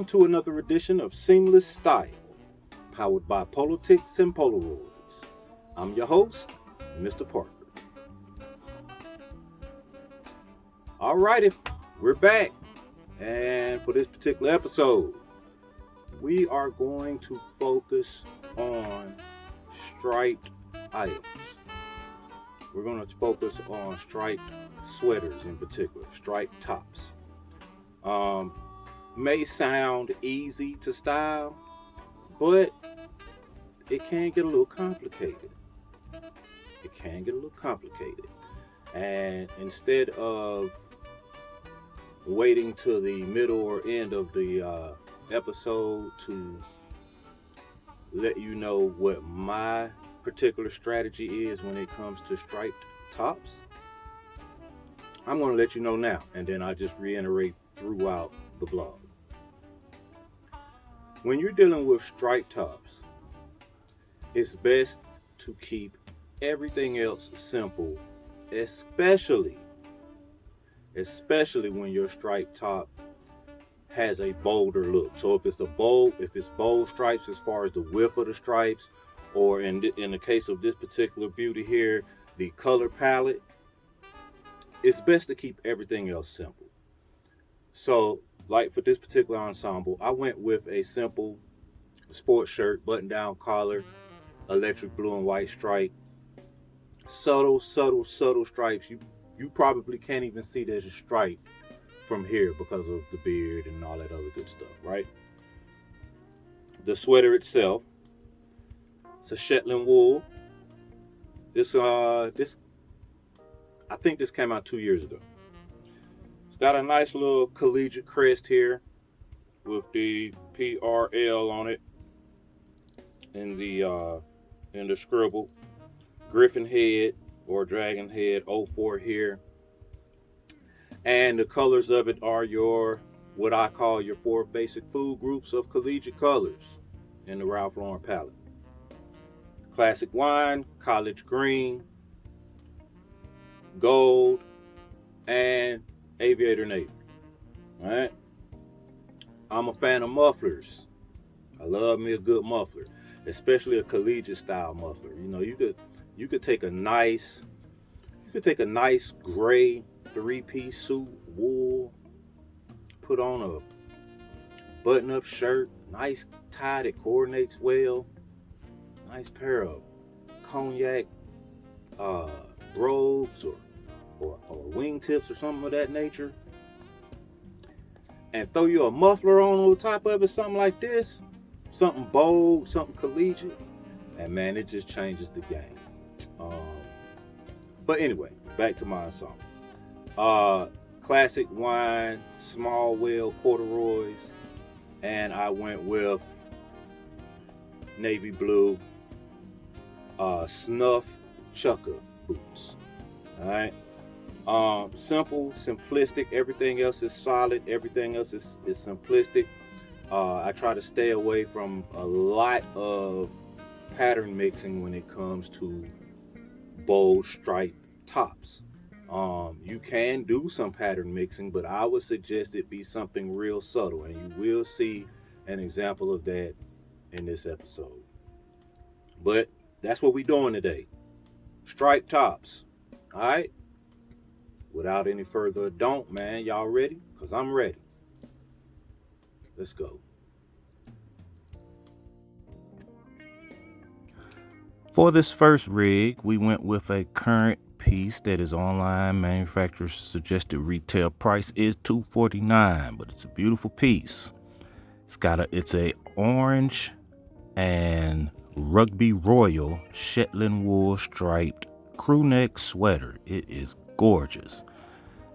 to another edition of Seamless Style, powered by Politics and Polaroids. I'm your host, Mr. Parker. Alrighty, we're back. And for this particular episode, we are going to focus on striped items. We're going to focus on striped sweaters in particular, striped tops. May sound easy to style, but it can get a little complicated. And instead of waiting to the middle or end of the episode to let you know what my particular strategy is when it comes to striped tops, I'm going to let you know now, and then I just reiterate throughout the blog. When you're dealing with striped tops, it's best to keep everything else simple, especially when your striped top has a bolder look. So if it's bold stripes as far as the width of the stripes, or in the case of this particular beauty here, the color palette, it's best to keep everything else simple. So, like for this particular ensemble, I went with a simple sports shirt, button-down collar, electric blue and white stripe. Subtle stripes. You probably can't even see there's a stripe from here because of the beard and all that other good stuff, right? The sweater itself, it's a Shetland wool. I think this came out 2 years ago. It's got a nice little collegiate crest here with the PRL on it in the scribble. Griffin head or dragon head 04 here. And the colors of it are what I call your 4 basic food groups of collegiate colors in the Ralph Lauren palette. Classic wine, college green, gold, and aviator navy. All right. I'm a fan of mufflers. I love me a good muffler, especially a collegiate style muffler. You know, you could take a nice gray 3-piece suit, wool, put on a button-up shirt, nice tie that coordinates well, nice pair of cognac robes or wingtips or something of that nature, and throw you a muffler on top of it, something like this, something bold, something collegiate, and man, it just changes the game. But anyway, back to my ensemble. Classic wine, small well corduroys, and I went with navy blue snuff chukka boots. All right. Simple, simplistic. Everything else is solid. Everything else is simplistic. I try to stay away from a lot of pattern mixing when it comes to bold striped tops. You can do some pattern mixing, but I would suggest it be something real subtle, and you will see an example of that in this episode. But that's what we're doing today. Striped tops. All right. Without any further ado, man, y'all ready? Because I'm ready. Let's go. For this first rig, we went with a current piece that is online. Manufacturer's suggested retail price is $249, but it's a beautiful piece. It's a orange and rugby royal Shetland wool striped crew neck sweater. It is gorgeous.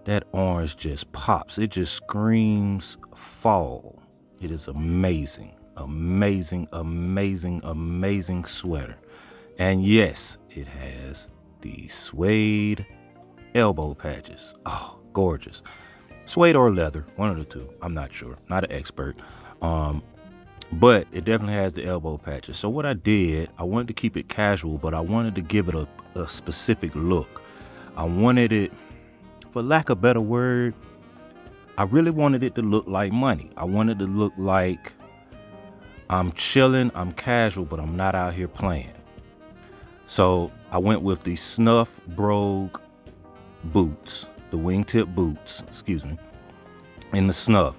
That orange just pops. It just screams fall. It is amazing sweater. And yes, it has the suede elbow patches. Oh, gorgeous. Suede or leather, one of the two. I'm not sure. Not an expert. But it definitely has the elbow patches. So what I did, I wanted to keep it casual, but I wanted to give it a specific look. I wanted it, for lack of a better word, I really wanted it to look like money. I wanted it to look like I'm chilling, I'm casual, but I'm not out here playing. So I went with the Snuff Brogue boots, the wingtip boots, excuse me, in the snuff.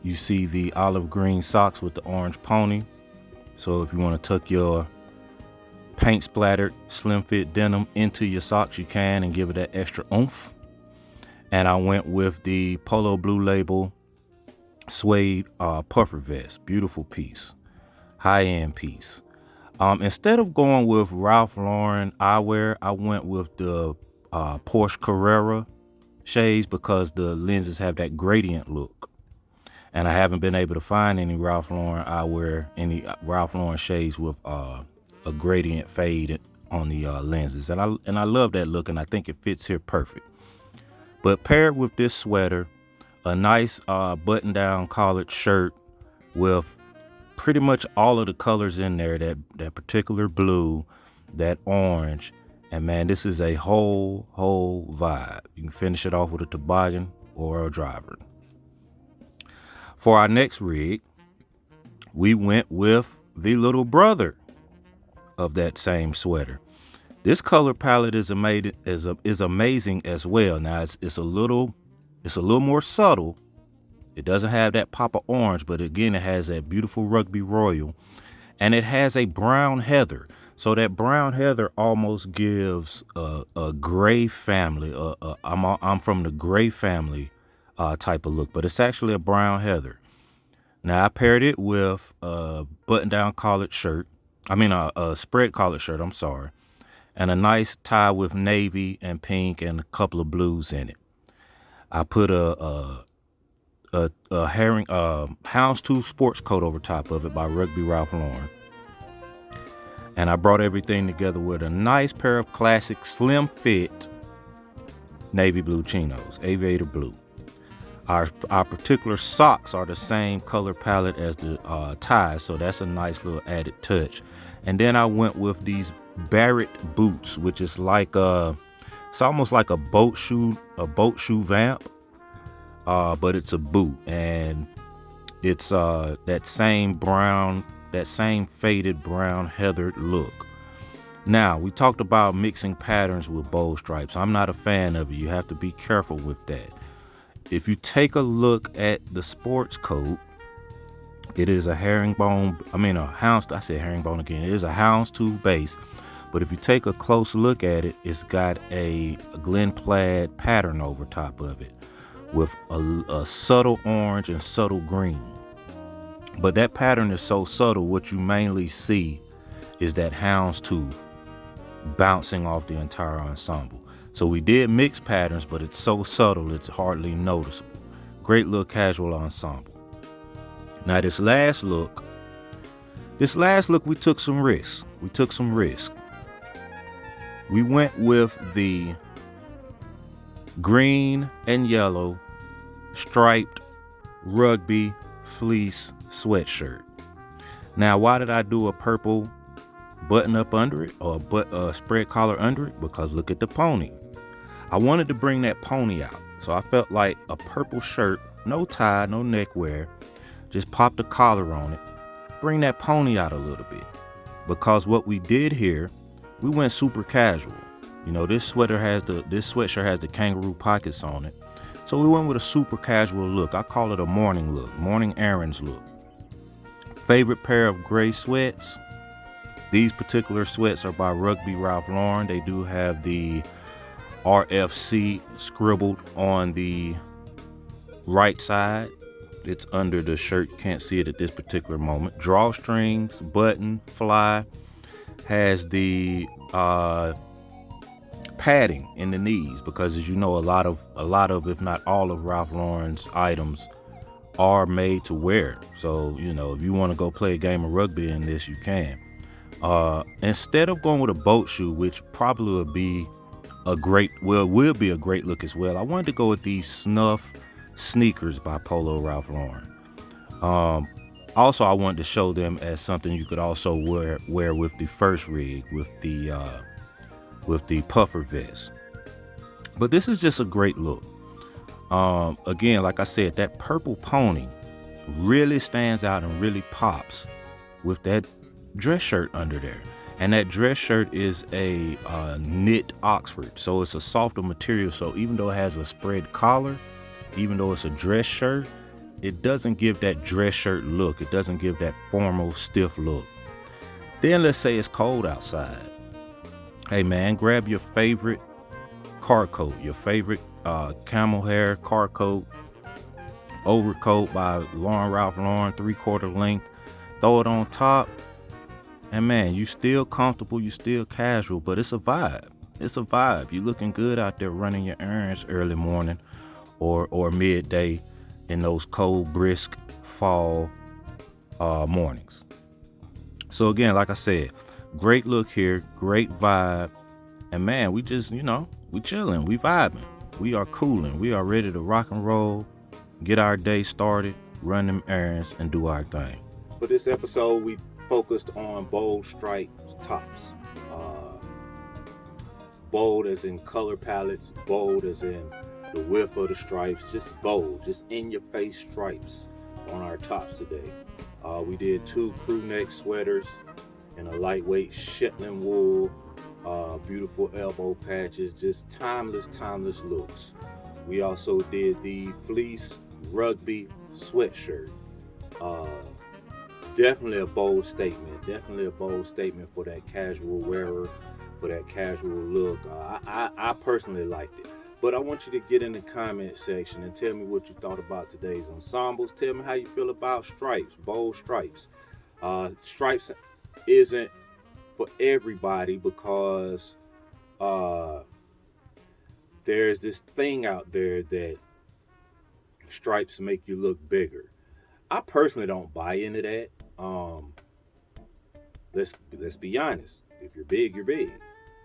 You see the olive green socks with the orange pony. So if you want to tuck your paint splattered slim fit denim into your socks, you can, and give it that extra oomph. And I went with the Polo Blue Label suede puffer vest. Beautiful piece, high end piece. Instead of going with Ralph Lauren eyewear, I went with the Porsche Carrera shades because the lenses have that gradient look. And I haven't been able to find any Ralph Lauren eyewear, any Ralph Lauren shades with a gradient fade on the lenses. And I love that look, and I think it fits here perfect. But paired with this sweater, a nice button-down collared shirt with pretty much all of the colors in there, that particular blue, that orange, and man, this is a whole vibe. You can finish it off with a toboggan or a driver. For our next rig, we went with the little brother of that same sweater. This color palette is amazing as well. Now it's a little more subtle. It doesn't have that pop of orange, but again, it has that beautiful Rugby Royal, and it has a brown heather. So that brown heather almost gives a gray family. I'm from the gray family type of look, but it's actually a brown heather. Now I paired it with a button-down collared shirt. A spread collared shirt. I'm sorry, and a nice tie with navy and pink and a couple of blues in it. I put a houndstooth sports coat over top of it by Rugby Ralph Lauren. And I brought everything together with a nice pair of classic slim fit navy blue chinos, aviator blue. Our particular socks are the same color palette as the ties, so that's a nice little added touch. And then I went with these Barrett boots, which is like it's almost like a boat shoe vamp, but it's a boot, and it's that same faded brown heathered look. Now, we talked about mixing patterns with bold stripes. I'm not a fan of it. You have to be careful with that. If you take a look at the sports coat, it is a herringbone. I said herringbone again. It is a houndstooth base, but if you take a close look at it, it's got a Glen Plaid pattern over top of it with a subtle orange and subtle green. But that pattern is so subtle, what you mainly see is that houndstooth bouncing off the entire ensemble. So we did mix patterns, but it's so subtle it's hardly noticeable. Great little casual ensemble. Now this last look, we took some risks. We went with the green and yellow striped rugby fleece sweatshirt. Now, why did I do a purple button up under it, or a spread collar under it? Because look at the pony. I wanted to bring that pony out, so I felt like a purple shirt, no tie, no neckwear, just pop the collar on it, bring that pony out a little bit. Because what we did here, we went super casual. You know, this sweatshirt has the kangaroo pockets on it, so we went with a super casual look. I call it a morning look, morning errands look. Favorite pair of gray sweats. These particular sweats are by Rugby Ralph Lauren. They do have the RFC scribbled on the right side. It's under the shirt. You can't see it at this particular moment. Drawstrings, button, fly. Has the padding in the knees, because as you know, a lot of if not all of Ralph Lauren's items are made to wear. So, you know, if you want to go play a game of rugby in this, you can. Instead of going with a boat shoe, which probably will be a great look as well, I wanted to go with these snuff sneakers by Polo Ralph Lauren. Also, I wanted to show them as something you could also wear with the first rig, with the puffer vest. But this is just a great look. Again, like I said, that purple pony really stands out and really pops with that dress shirt under there. And that dress shirt is a knit Oxford, so it's a softer material. So even though it has a spread collar, even though it's a dress shirt, it doesn't give that dress shirt look. It doesn't give that formal, stiff look. Then let's say it's cold outside. Hey man, grab your favorite car coat, your favorite camel hair car coat, overcoat by Ralph Lauren, 3/4 length. Throw it on top, and man, you still comfortable, you still casual, but it's a vibe. It's a vibe. You looking good out there running your errands early morning or midday in those cold, brisk fall mornings. So again, like I said, great look here, great vibe, and man, we just, we chilling, we vibing, we are cooling, we are ready to rock and roll, get our day started, run them errands, and do our thing. For this episode, we focused on bold striped tops. Bold as in color palettes, bold as in the width of the stripes, just bold, just in your face stripes on our tops today. We did 2 crew neck sweaters in a lightweight Shetland wool, beautiful elbow patches, just timeless looks. We also did the fleece rugby sweatshirt. Definitely a bold statement for that casual wearer, for that casual look. I personally liked it. But I want you to get in the comment section and tell me what you thought about today's ensembles. Tell me how you feel about stripes, bold stripes. Stripes isn't for everybody because there's this thing out there that stripes make you look bigger. I personally don't buy into that. Let's be honest. If you're big, you're big.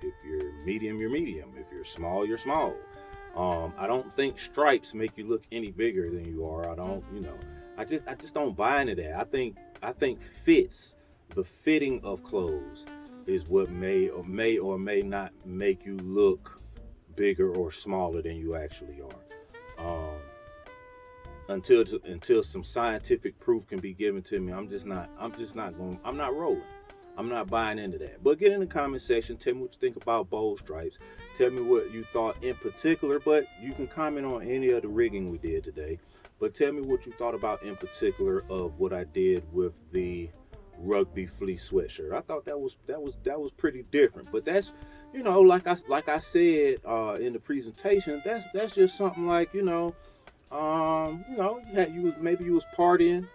If you're medium, you're medium. If you're small, you're small. I don't think stripes make you look any bigger than you are. I just don't buy into that. I think fits, the fitting of clothes is what may or may not make you look bigger or smaller than you actually are. Until some scientific proof can be given to me, I'm not rolling. I'm not buying into that. But get in the comment section. Tell me what you think about bold stripes. Tell me what you thought in particular, but you can comment on any of the rigging we did today. But tell me what you thought about in particular of what I did with the rugby fleece sweatshirt. I thought that was pretty different. But that's, like I said in the presentation, that's just something like, you was partying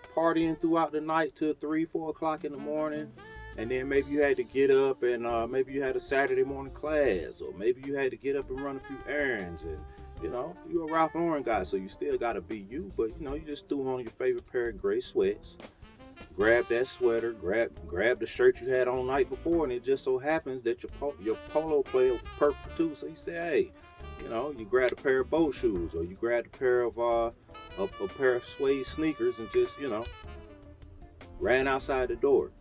throughout the night till 3-4 o'clock in the morning. And then maybe you had to get up and maybe you had a Saturday morning class, or maybe you had to get up and run a few errands. And, you're a Ralph Lauren guy, so you still got to be you. But, you just threw on your favorite pair of gray sweats, grab that sweater, grab the shirt you had on the night before, and it just so happens that your polo player was purple too. So you say, hey, you grab a pair of boat shoes, or you grab a pair of a pair of suede sneakers, and just, ran outside the door.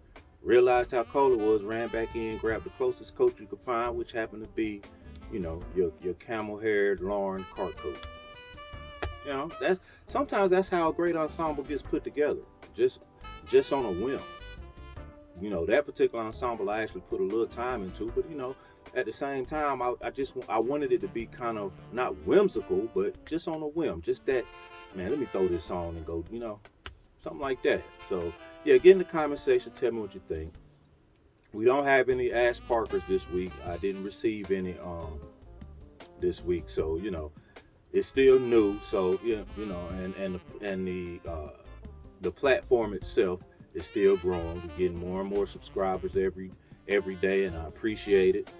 Realized how cold it was, ran back in, grabbed the closest coat you could find, which happened to be, your camel-haired Lauren car coat. Sometimes that's how a great ensemble gets put together, just on a whim. That particular ensemble I actually put a little time into, but at the same time, I wanted it to be kind of not whimsical, but just on a whim, just that, man, let me throw this on and go, something like that. So yeah, get in the comment section, tell me what you think. We don't have any Ask Parkers this week. I didn't receive any this week, so it's still new. So and the platform itself is still growing. We're getting more and more subscribers every day, and I appreciate it.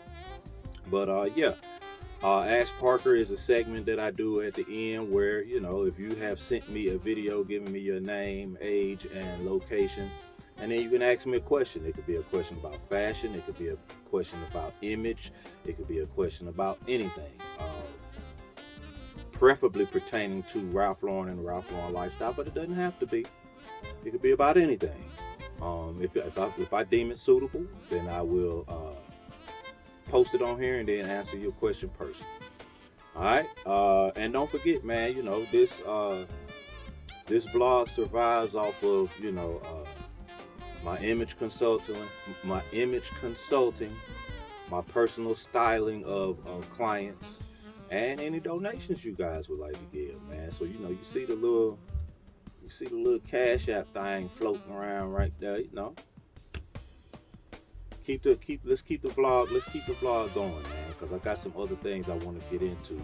But Ask Parker is a segment that I do at the end where, if you have sent me a video giving me your name, age, and location, and then you can ask me a question. It could be a question about fashion. It could be a question about image. It could be a question about anything, preferably pertaining to Ralph Lauren and the Ralph Lauren lifestyle, but it doesn't have to be. It could be about anything. If I deem it suitable, then I will post it on here and then answer your question personally. All right. And don't forget, man, you know, this blog survives off of, you know, my image consulting, my personal styling of clients, and any donations you guys would like to give, man. So, you know, you see the little Cash App thing floating around right there, you know. Let's keep the vlog going, man, because I got some other things I want to get into,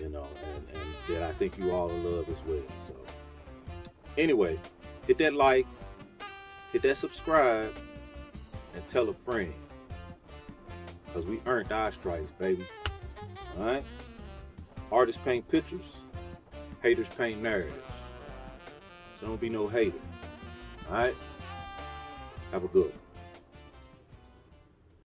you know, and that I think you all will love as well. So anyway, hit that like, hit that subscribe, and tell a friend, because we earned our stripes, baby. All right. Artists paint pictures, haters paint narratives. So don't be no hater. All right. Have a good one.